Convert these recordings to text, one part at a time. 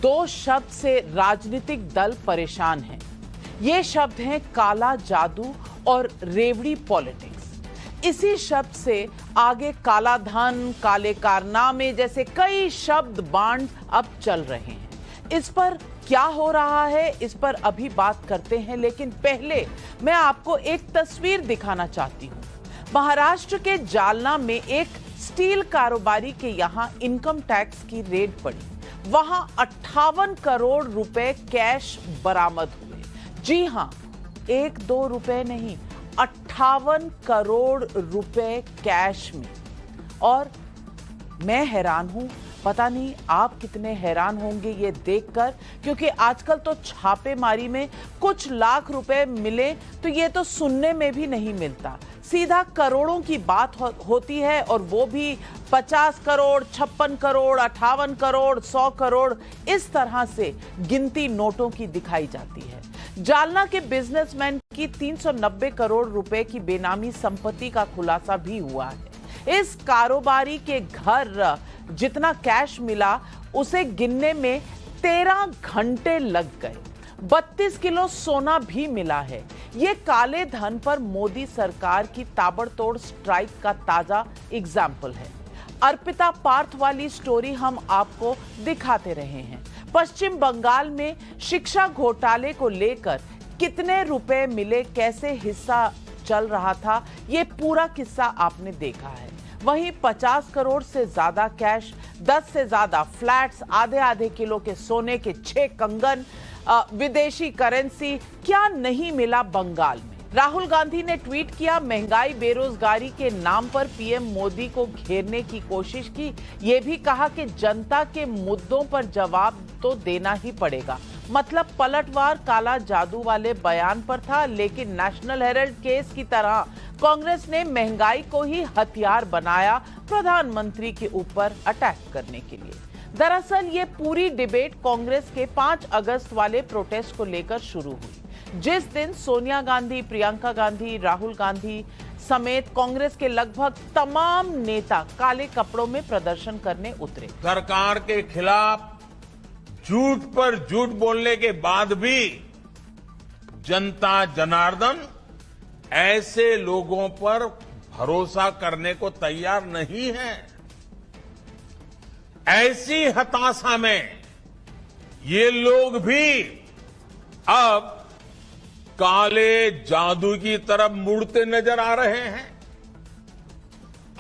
दो शब्द से राजनीतिक दल परेशान हैं। ये शब्द हैं काला जादू और रेवड़ी पॉलिटिक्स। इसी शब्द से आगे काला धन, काले कारनामे जैसे कई शब्द बांड अब चल रहे हैं। इस पर क्या हो रहा है, इस पर अभी बात करते हैं, लेकिन पहले मैं आपको एक तस्वीर दिखाना चाहती हूं। महाराष्ट्र के जालना में एक स्टील कारोबारी के यहां इनकम टैक्स की रेड पड़ी। वहां 58 करोड़ रुपए कैश बरामद हुए। जी हां, 1-2 रुपए नहीं, 58 करोड़ रुपए कैश में। और मैं हैरान हूं, पता नहीं आप कितने हैरान होंगे ये देखकर, क्योंकि आजकल तो छापेमारी में कुछ लाख रुपए मिले तो ये तो सुनने में भी नहीं मिलता। सीधा करोड़ों की बात होती है, और वो भी 50 करोड़, 56 करोड़, 58 करोड़, 100 करोड़, इस तरह से गिनती नोटों की दिखाई जाती है। जालना के बिजनेसमैन की 390 करोड़ रुपए की बेनामी संपत्ति का खुलासा भी हुआ है। इस कारोबारी के घर जितना कैश मिला उसे गिनने में 13 घंटे लग गए। 32 किलो सोना भी मिला है। यह काले धन पर मोदी सरकार की ताबड़तोड़ स्ट्राइक का ताजा एग्जाम्पल है। अर्पिता पार्थ वाली स्टोरी हम आपको दिखाते रहे हैं। पश्चिम बंगाल में शिक्षा घोटाले को लेकर कितने रुपए मिले, कैसे हिस्सा चल रहा था, यह पूरा किस्सा आपने देखा है। वहीं 50 करोड़ से ज्यादा कैश, 10 से ज्यादा फ्लैट्स, आधे किलो के सोने के 6 कंगन, विदेशी करेंसी, क्या नहीं मिला बंगाल में। राहुल गांधी ने ट्वीट किया, महंगाई बेरोजगारी के नाम पर पीएम मोदी को घेरने की कोशिश की। यह भी कहा कि जनता के मुद्दों पर जवाब तो देना ही पड़ेगा। मतलब पलटवार काला जादू वाले बयान पर था, लेकिन नेशनल हेराल्ड केस की तरह कांग्रेस ने महंगाई को ही हथियार बनाया प्रधानमंत्री के ऊपर अटैक करने के लिए। दरअसल ये पूरी डिबेट कांग्रेस के 5 अगस्त वाले प्रोटेस्ट को लेकर शुरू हुई, जिस दिन सोनिया गांधी, प्रियंका गांधी, राहुल गांधी समेत कांग्रेस के लगभग तमाम नेता काले कपड़ों में प्रदर्शन करने उतरे। सरकार के खिलाफ झूठ पर झूठ बोलने के बाद भी जनता जनार्दन ऐसे लोगों पर भरोसा करने को तैयार नहीं है। ऐसी हताशा में ये लोग भी अब काले जादू की तरफ मुड़ते नजर आ रहे हैं।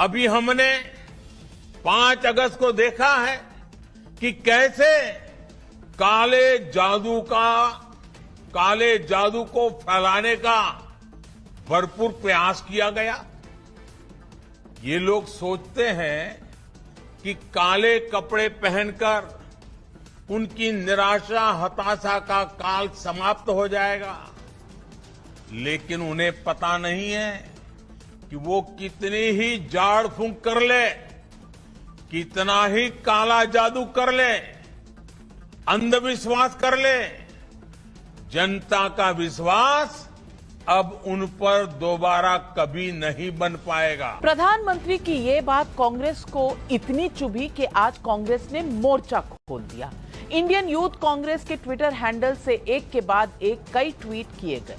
अभी हमने 5 अगस्त को देखा है कि कैसे काले जादू को फैलाने का भरपूर प्रयास किया गया। ये लोग सोचते हैं कि काले कपड़े पहनकर उनकी निराशा, हताशा का काल समाप्त हो जाएगा, लेकिन उन्हें पता नहीं है कि वो कितनी ही झाड़ फूंक कर ले, कितना ही काला जादू कर ले, अंधविश्वास कर ले, जनता का विश्वास अब उन पर दोबारा कभी नहीं बन पाएगा। प्रधानमंत्री की ये बात कांग्रेस को इतनी चुभी कि आज कांग्रेस ने मोर्चा खोल दिया। इंडियन यूथ कांग्रेस के ट्विटर हैंडल से एक के बाद एक कई ट्वीट किए गए,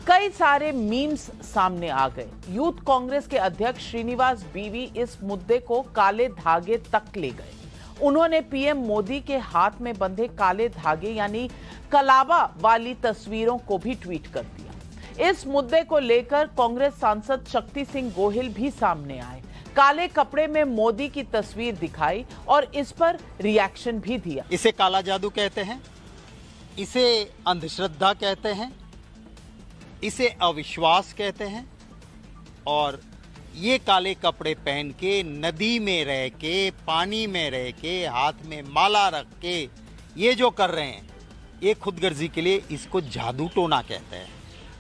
कई सारे मीम्स सामने आ गए। यूथ कांग्रेस के अध्यक्ष श्रीनिवास बीवी इस मुद्दे को काले धागे तक ले गए। उन्होंने पीएम मोदी के हाथ में बंधे काले धागे यानी कलावा वाली तस्वीरों को भी ट्वीट कर दिया। इस मुद्दे को लेकर कांग्रेस सांसद शक्ति सिंह गोहिल भी सामने आए, काले कपड़े में मोदी की तस्वीर दिखाई और इस पर रिएक्शन भी दिया। इसे काला जादू कहते हैं, इसे अंधश्रद्धा कहते हैं, इसे अविश्वास कहते हैं। और ये काले कपड़े पहन के, नदी में रह के, पानी में रह के, हाथ में माला रख के ये जो कर रहे हैं, ये खुदगर्जी के लिए इसको जादू टोना कहते हैं,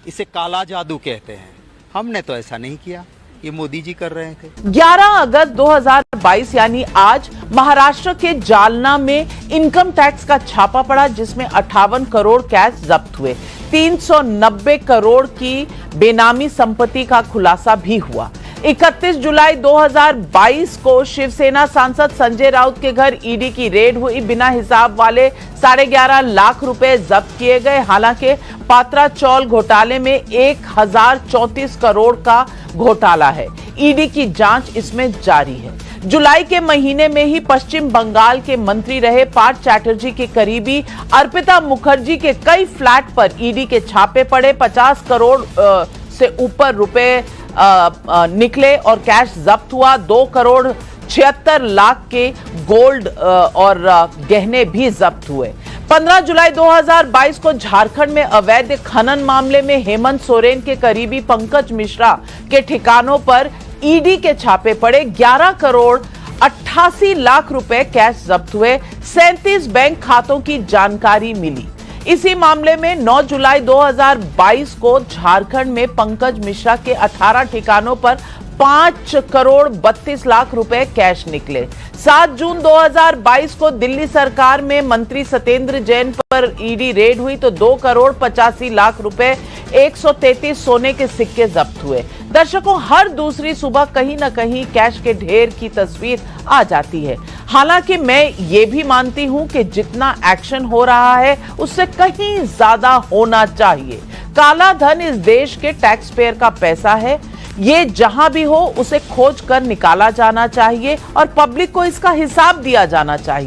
इसे काला जादू कहते हैं। हमने तो ऐसा नहीं किया, ये मोदी जी कर रहे थे। 11 अगस्त 2022 यानी आज महाराष्ट्र के जालना में इनकम टैक्स का छापा पड़ा, जिसमें 58 करोड़ कैश जब्त हुए। 390 करोड़ की बेनामी संपत्ति का खुलासा भी हुआ। 31 जुलाई 2022 को शिवसेना सांसद संजय राउत के घर ईडी की रेड हुई। बिना हिसाब वाले 11.5 लाख रुपए जब्त किए गए। हालांकि पात्रा चौल घोटाले में 1034 करोड़ का घोटाला है। ईडी की जांच इसमें जारी है। जुलाई के महीने में ही पश्चिम बंगाल के मंत्री रहे पार्थ चैटर्जी के करीबी अर्पिता मुखर्जी के कई फ्लैट पर ईडी के छापे पड़े। 50 करोड़ से ऊपर रुपए निकले और कैश जब्त हुआ। 2 करोड़ 76 लाख के गोल्ड और गहने भी जब्त हुए। 15 जुलाई 2022 को झारखंड में अवैध खनन मामले में हेमंत सोरेन के करीबी पंकज मिश्रा के ठिकानों पर ईडी के छापे पड़े। 11 करोड़ 88 लाख रुपए कैश जब्त हुए। 37 बैंक खातों की जानकारी मिली। इसी मामले में 9 जुलाई 2022 को झारखंड में पंकज मिश्रा के 18 ठिकानों पर 5 करोड़ 32 लाख रुपए कैश निकले। 7 जून 2022 को दिल्ली सरकार में मंत्री सत्येंद्र जैन पर ईडी रेड हुई तो 2 करोड़ 85 लाख रुपए 133 सोने के सिक्के जब्त हुए। दर्शकों, हर दूसरी सुबह कहीं ना कहीं कैश के ढेर की तस्वीर आ जाती है। हालांकि मैं ये भी मानती हूं कि जितना एक्शन हो रहा है उससे कहीं ज्यादा होना चाहिए। काला धन इस देश के टैक्स पेयर का पैसा है। ये जहां भी हो उसे खोज कर निकाला जाना चाहिए और पब्लिक को इसका हिसाब दिया जाना चाहिए।